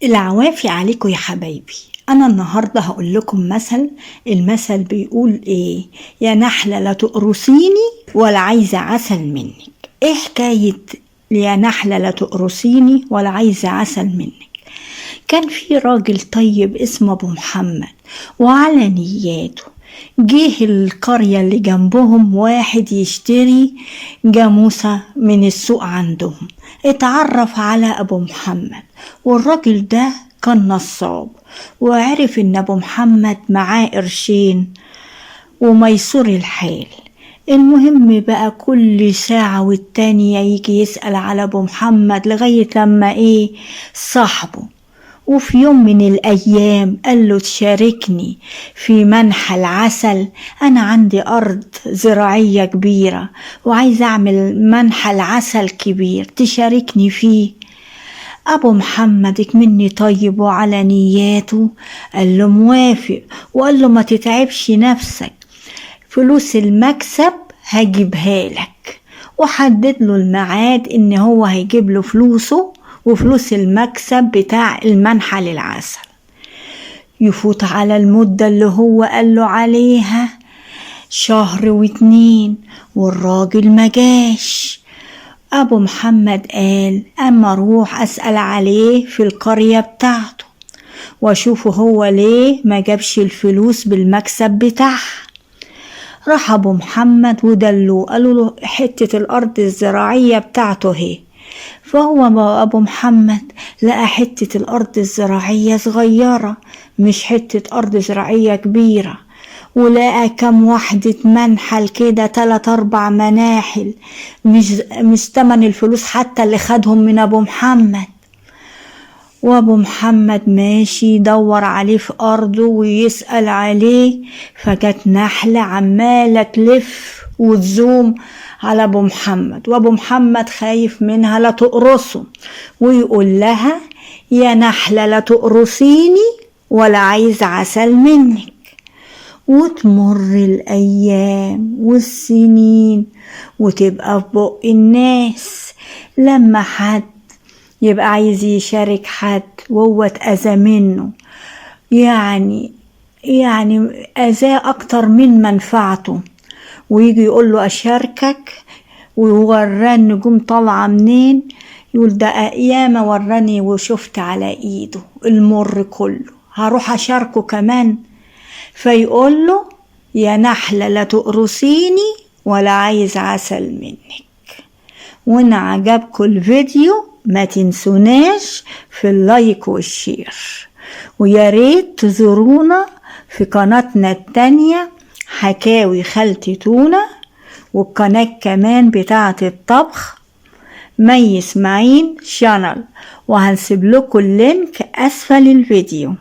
العوافي عليكم يا حبايبي. أنا النهاردة هقول لكم المثل بيقول إيه؟ يا نحلة لا تقرصيني ولا عايزة عسل منك. إيه حكاية يا نحلة لا تقرصيني ولا عايزة عسل منك؟ كان في راجل طيب اسمه أبو محمد، وعلى نياته جه القرية اللي جنبهم واحد يشتري جاموسة من السوق عندهم. اتعرف على أبو محمد، والراجل ده كان نصاب، وعرف ان أبو محمد معاه قرشين وميسور الحال. المهم بقى كل ساعة والتانية يجي يسأل على أبو محمد لغاية لما صاحبه. وفي يوم من الأيام قال له تشاركني في منح العسل، أنا عندي أرض زراعية كبيرة وعايز أعمل منح العسل كبير، تشاركني فيه؟ أبو محمد مني طيب وعلى نياته قال له موافق، وقال له ما تتعبش نفسك، فلوس المكسب هجيبها لك. وحدد له الميعاد إن هو هيجيب له فلوسه وفلوس المكسب بتاع المنحة للعسل. يفوت على المدة اللي هو قال له عليها شهر واتنين والراجل ما جاش. أبو محمد قال أما أروح أسأل عليه في القرية بتاعته وأشوفه هو ليه ما جابش الفلوس بالمكسب بتاعها. راح أبو محمد ودلوه، قالوا له حتة الأرض الزراعية بتاعته هي. فهو أبو محمد لقى حتة الأرض الزراعية صغيرة، مش حتة أرض زراعية كبيرة، ولقى كم وحدة منحل كده 3-4 مناحل، مش تمن الفلوس حتى اللي خدهم من أبو محمد. وأبو محمد ماشي يدور عليه في أرضه ويسأل عليه، فجت نحلة عمالة تلف وتزوم على أبو محمد، وأبو محمد خايف منها لا تقرصه، ويقول لها يا نحلة لا تقرصيني ولا عايز عسل منك. وتمر الأيام والسنين وتبقى في بق الناس، لما حد يبقى عايز يشارك حد وهو اتأذى منه، يعني أذاه أكتر من منفعته، ويجي يقول له أشاركك ويوراه النجوم طالعة منين، يقول ده ياما وراني وشفت على إيده المر كله، هروح أشاركه كمان؟ فيقول له يا نحلة لا تقرصيني ولا عايز عسل منك. وإن عجبكم الفيديو ما تنسوناش في اللايك والشير، ويا ريت تزورونا في قناتنا التانية حكاوي خالتي تونة، والقناة كمان بتاعة الطبخ مي اسماعيل شانل، وهنسيب لكم اللينك أسفل الفيديو.